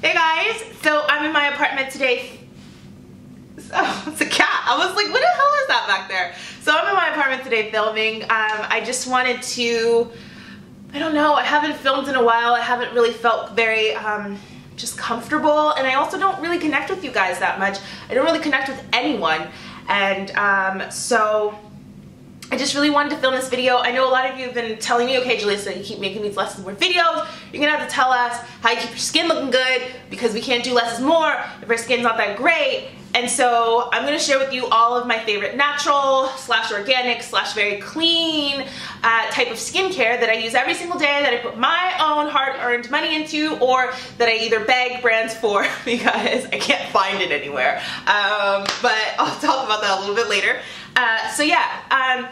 Hey guys, so I'm in my apartment today. Oh, it's a cat. I was like, what the hell is that back there? So I'm in my apartment today filming. I just wanted to, I don't know, I haven't filmed in a while. I haven't really felt very just comfortable, and I also don't really connect with you guys that much. I don't really connect with anyone, and so I just really wanted to film this video. I know a lot of you have been telling me, okay, Jaleesa, you keep making these less is more videos. You're gonna have to tell us how you keep your skin looking good, because we can't do less is more if our skin's not that great. And so I'm gonna share with you all of my favorite natural / organic / very clean type of skincare that I use every single day, that I put my own hard-earned money into, or that I either beg brands for because I can't find it anywhere. But I'll talk about that a little bit later. So yeah,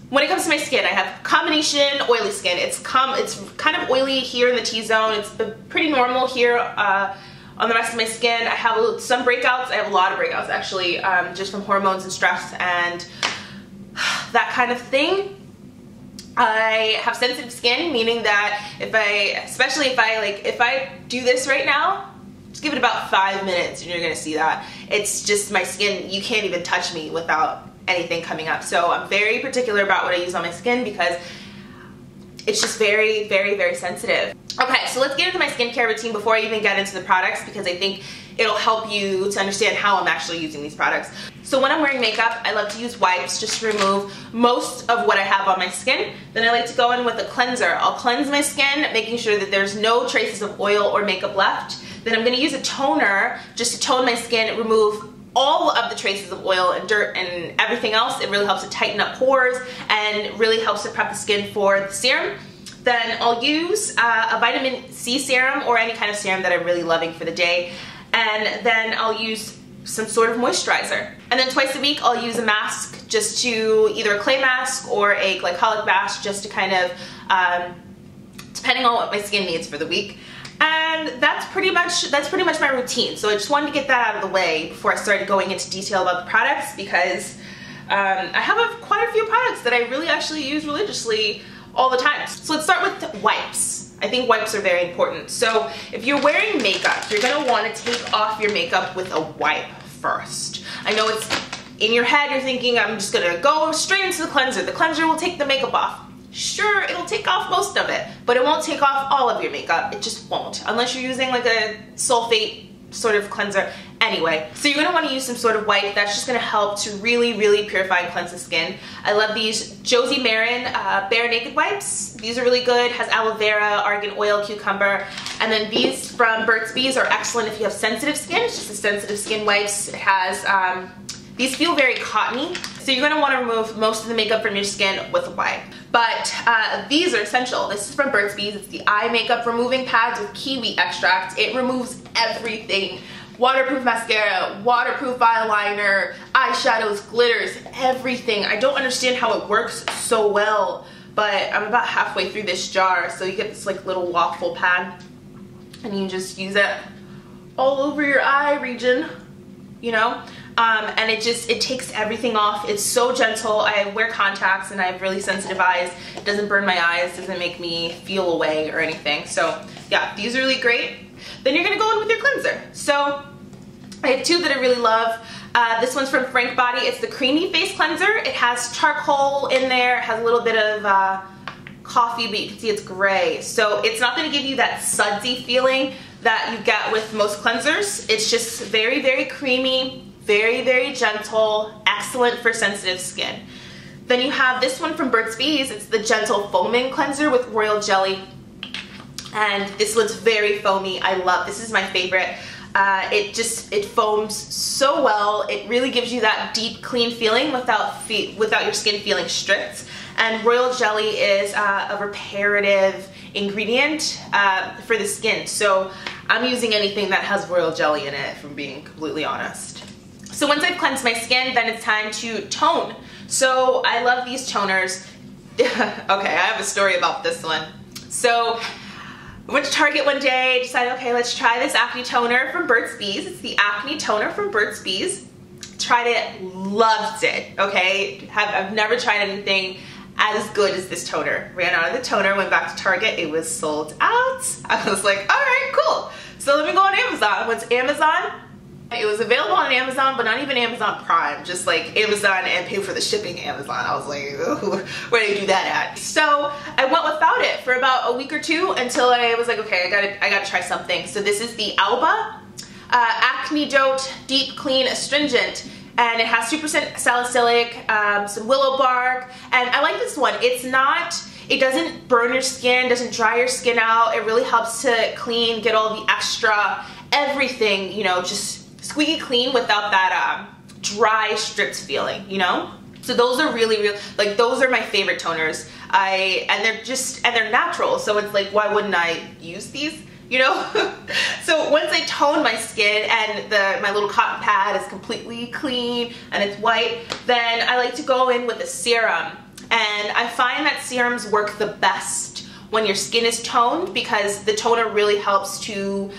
when it comes to my skin, I have combination oily skin. It's kind of oily here in the T-zone. It's pretty normal here on the rest of my skin. I have some breakouts. I have a lot of breakouts actually, just from hormones and stress and that kind of thing. I have sensitive skin, meaning that especially if I do this right now, just give it about 5 minutes and you're gonna see that. It's just my skin, you can't even touch me without anything coming up. So I'm very particular about what I use on my skin because it's just very, very, very sensitive. Okay, so let's get into my skincare routine before I even get into the products, because I think it'll help you to understand how I'm actually using these products. So when I'm wearing makeup, I love to use wipes just to remove most of what I have on my skin. Then I like to go in with a cleanser. I'll cleanse my skin, making sure that there's no traces of oil or makeup left. Then I'm gonna use a toner just to tone my skin, remove all of the traces of oil and dirt and everything else. It really helps to tighten up pores and really helps to prep the skin for the serum. Then I'll use a vitamin C serum or any kind of serum that I'm really loving for the day. And then I'll use some sort of moisturizer. And then twice a week I'll use a mask, just to either a clay mask or a glycolic mask, just to kind of, depending on what my skin needs for the week. And that's pretty much my routine. So I just wanted to get that out of the way before I started going into detail about the products, because I have quite a few products that I really actually use religiously all the time. So let's start with wipes. I think wipes are very important. So if you're wearing makeup, you're gonna wanna take off your makeup with a wipe first. I know it's in your head, you're thinking, I'm just gonna go straight into the cleanser. The cleanser will take the makeup off. Sure, it'll take off most of it, but it won't take off all of your makeup. It just won't, unless you're using like a sulfate sort of cleanser. Anyway, so you're gonna wanna use some sort of wipe that's just gonna help to really, really purify and cleanse the skin. I love these Josie Maran Bare Naked Wipes. These are really good, has aloe vera, argan oil, cucumber. And then these from Burt's Bees are excellent if you have sensitive skin. It's just a sensitive skin wipes. It has, these feel very cottony. So you're gonna wanna remove most of the makeup from your skin with a wipe. But these are essential. This is from Burt's Bees. It's the eye makeup removing pads with kiwi extract. It removes everything. Waterproof mascara, waterproof eyeliner, eyeshadows, glitters, everything. I don't understand how it works so well, but I'm about halfway through this jar. So you get this like little waffle pad and you just use it all over your eye region, you know? And it takes everything off. It's so gentle. I wear contacts and I have really sensitive eyes. It doesn't burn my eyes, doesn't make me feel away or anything. So yeah, these are really great. Then you're gonna go in with your cleanser. So I have two that I really love. This one's from Frank Body. It's the Creamy Face Cleanser. It has charcoal in there. It has a little bit of coffee, but you can see it's gray. So it's not gonna give you that sudsy feeling that you get with most cleansers. It's just very, very creamy, very, very gentle, excellent for sensitive skin. Then you have this one from Burt's Bees. It's the Gentle Foaming Cleanser with Royal Jelly. And this one's very foamy. I love, this is my favorite. It foams so well. It really gives you that deep, clean feeling without your skin feeling stripped. And Royal Jelly is a reparative ingredient for the skin. So I'm using anything that has Royal Jelly in it, if I'm being completely honest. So once I've cleansed my skin, then it's time to tone. So I love these toners. Okay, I have a story about this one. So I went to Target one day, decided, okay, let's try this acne toner from Burt's Bees. It's the acne toner from Burt's Bees. Tried it, loved it, okay? I've never tried anything as good as this toner. Ran out of the toner, went back to Target, it was sold out. I was like, all right, cool. So let me go on Amazon. Amazon. What's Amazon? It was available on Amazon, but not even Amazon Prime, just like Amazon and pay for the shipping Amazon. I was like, ooh, where do you do that at? So I went without it for about a week or two until I was like, okay, I gotta try something. So this is the Alba Acnedote Deep Clean Astringent, and it has 2% salicylic, some willow bark, and I like this one. It doesn't burn your skin, doesn't dry your skin out. It really helps to clean, get all the extra everything, you know, just squeaky clean without that dry stripped feeling, you know? So those are really, like those are my favorite toners. And they're natural, so it's like, why wouldn't I use these, you know? So once I tone my skin and my little cotton pad is completely clean and it's white, then I like to go in with a serum. And I find that serums work the best when your skin is toned, because the toner really helps to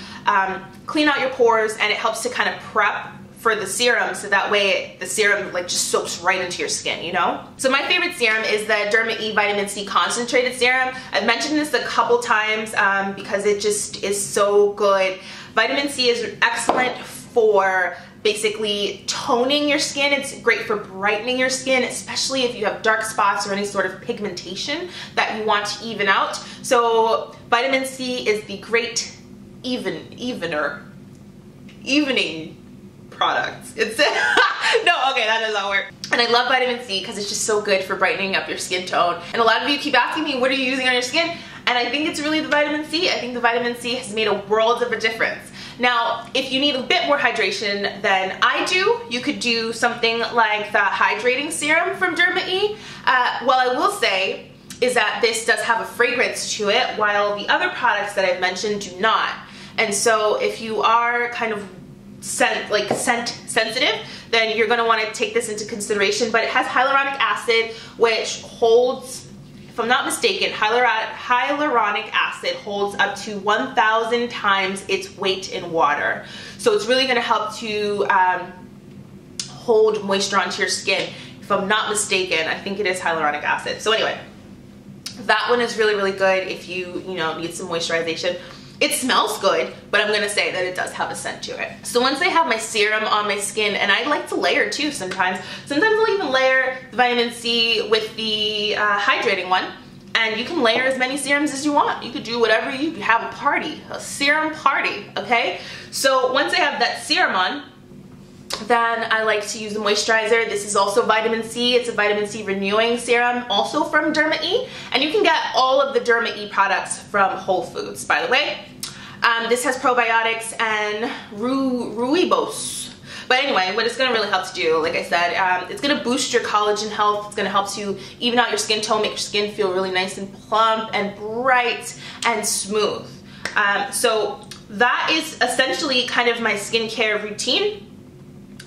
clean out your pores, and it helps to kind of prep for the serum, so that way the serum like just soaks right into your skin, you know? So my favorite serum is the Derma E Vitamin C Concentrated Serum. I've mentioned this a couple times because it just is so good. Vitamin C is excellent for basically toning your skin. It's great for brightening your skin, especially if you have dark spots or any sort of pigmentation that you want to even out. So vitamin C is the great evening product. It's no, okay, that does not work. And I love vitamin C because it's just so good for brightening up your skin tone. And a lot of you keep asking me, what are you using on your skin? And I think it's really the vitamin C. I think the vitamin C has made a world of a difference. Now, if you need a bit more hydration than I do, you could do something like the Hydrating Serum from Derma E. Well, I will say is that this does have a fragrance to it, while the other products that I've mentioned do not. And so if you are kind of scent sensitive, then you're going to want to take this into consideration. But it has hyaluronic acid, which holds, if I'm not mistaken, hyaluronic acid holds up to 1,000 times its weight in water. So it's really going to help to hold moisture onto your skin. If I'm not mistaken, I think it is hyaluronic acid. So anyway, that one is really, really good if you need some moisturization. It smells good, but I'm gonna say that it does have a scent to it. So once I have my serum on my skin, and I like to layer too sometimes. Sometimes I'll even layer the vitamin C with the hydrating one. And you can layer as many serums as you want. You could do whatever, you could have a party, a serum party, okay? So once I have that serum on, then I like to use a moisturizer. This is also vitamin C. It's a vitamin C renewing serum, also from Derma E. And you can get all of the Derma E products from Whole Foods, by the way. This has probiotics and rooibos. But anyway, what it's going to really help to do, like I said, it's going to boost your collagen health. It's going to help to even out your skin tone, make your skin feel really nice and plump and bright and smooth. So that is essentially kind of my skincare routine.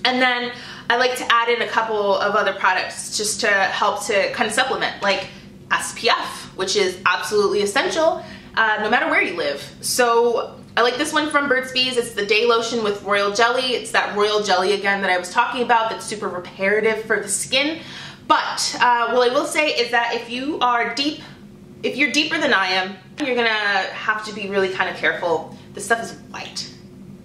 And then I like to add in a couple of other products just to help to kind of supplement, like SPF, which is absolutely essential no matter where you live. So I like this one from Burt's Bees. It's the Day Lotion with Royal Jelly. It's that royal jelly again that I was talking about that's super reparative for the skin. But what I will say is that if you're deeper than I am, you're gonna have to be really kind of careful. This stuff is white.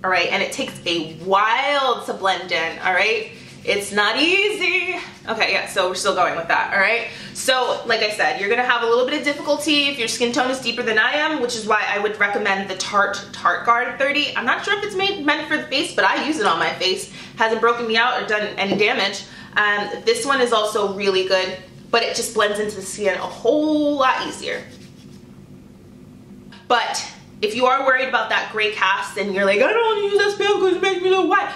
All right, and it takes a while to blend in, all right? It's not easy. Okay, yeah, so we're still going with that, all right? So, like I said, you're gonna have a little bit of difficulty if your skin tone is deeper than I am, which is why I would recommend the Tarte Guard 30. I'm not sure if it's meant for the face, but I use it on my face. Hasn't broken me out or done any damage. This one is also really good, but it just blends into the skin a whole lot easier. But if you are worried about that gray cast and you're like, I don't want to use SPF because it makes me look white,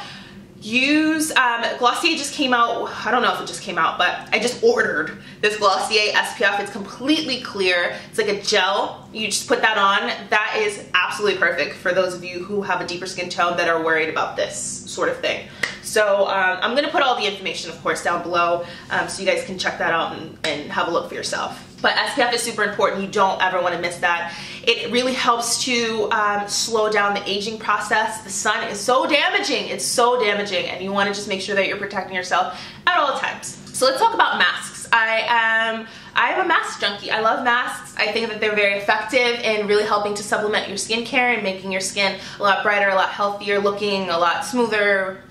use Glossier just came out. I don't know if it just came out, but I just ordered this Glossier SPF. It's completely clear. It's like a gel. You just put that on. That is absolutely perfect for those of you who have a deeper skin tone that are worried about this sort of thing. So I'm gonna put all the information, of course, down below so you guys can check that out and have a look for yourself. But SPF is super important. You don't ever want to miss that. It really helps to slow down the aging process. The sun is so damaging. It's so damaging, and you want to just make sure that you're protecting yourself at all times. So let's talk about masks. I I'm a mask junkie. I love masks. I think that they're very effective in really helping to supplement your skincare and making your skin a lot brighter, a lot healthier looking, a lot smoother,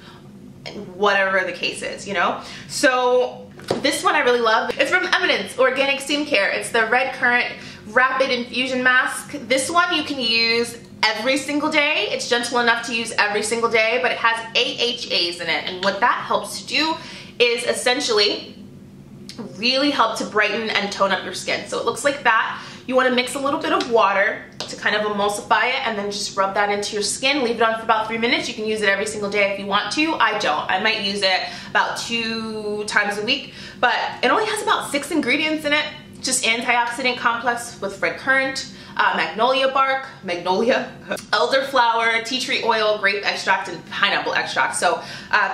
whatever the case is, you know? So this one I really love. It's from Eminence Organic Skincare. It's the Red Current Rapid Infusion Mask. This one you can use every single day. It's gentle enough to use every single day, but it has AHAs in it. And what that helps to do is essentially really help to brighten and tone up your skin. So it looks like that. You want to mix a little bit of water to kind of emulsify it and then just rub that into your skin. Leave it on for about 3 minutes. You can use it every single day if you want to. I don't. I might use it about 2 times a week, but it only has about 6 ingredients in it. Just antioxidant complex with red currant, magnolia bark, elderflower, tea tree oil, grape extract, and pineapple extract. So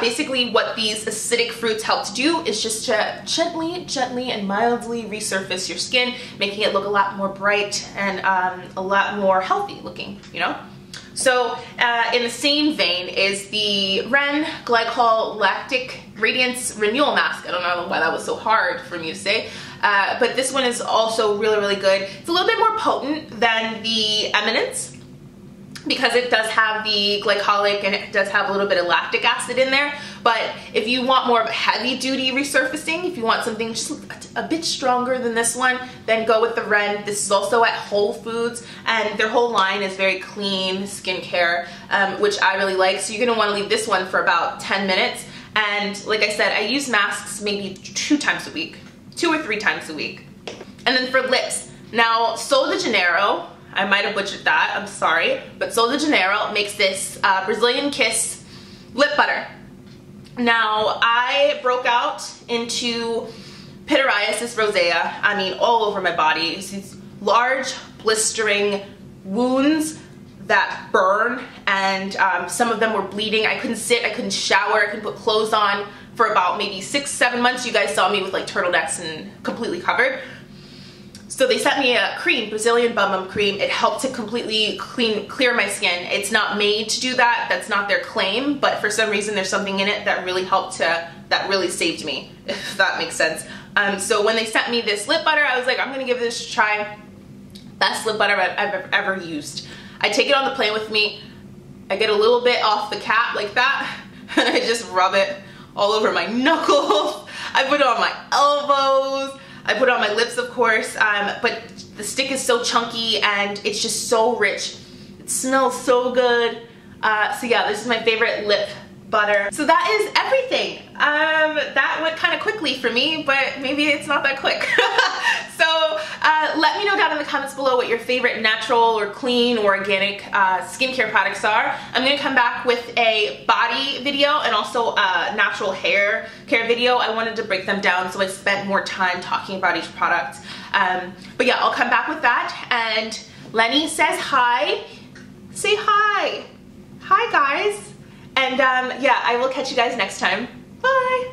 basically what these acidic fruits help to do is just to gently and mildly resurface your skin, making it look a lot more bright and a lot more healthy looking, you know? So in the same vein is the Ren Glycol Lactic Radiance Renewal Mask. I don't know why that was so hard for me to say. But this one is also really good. It's a little bit more potent than the Eminence because it does have the glycolic and it does have a little bit of lactic acid in there. But if you want more of a heavy duty resurfacing, if you want something just a bit stronger than this one, then go with the Ren. This is also at Whole Foods and their whole line is very clean skincare, which I really like. So you're gonna wanna leave this one for about 10 minutes. And like I said, I use masks maybe 2 times a week. 2 or 3 times a week. And then for lips, now Sol de Janeiro, I might have butchered that, I'm sorry, but Sol de Janeiro makes this Brazilian Kiss lip butter. Now I broke out into pityriasis rosea, I mean all over my body. It's these large blistering wounds that burn, and some of them were bleeding. I couldn't sit, I couldn't shower, I couldn't put clothes on for about maybe 6-7 months. You guys saw me with like turtlenecks and completely covered. So they sent me a cream, Brazilian Bum Bum cream. It helped to completely clear my skin. It's not made to do that, that's not their claim, but for some reason there's something in it that really helped to, that really saved me, if that makes sense. So when they sent me this lip butter, I was like, I'm gonna give this a try. Best lip butter I've ever used. I take it on the plane with me, I get a little bit off the cap like that, and I just rub it all over my knuckles. I put it on my elbows. I put it on my lips, of course, but the stick is so chunky and it's just so rich. It smells so good. So yeah, this is my favorite lip butter. So that is everything. That went kind of quickly for me, but maybe it's not that quick. So let me know down in the comments below what your favorite natural or clean or organic skincare products are. I'm going to come back with a body video and also a natural hair care video. I wanted to break them down, so I spent more time talking about each product. But yeah, I'll come back with that. And Lenny says hi. Say hi. Hi guys. And yeah, I will catch you guys next time.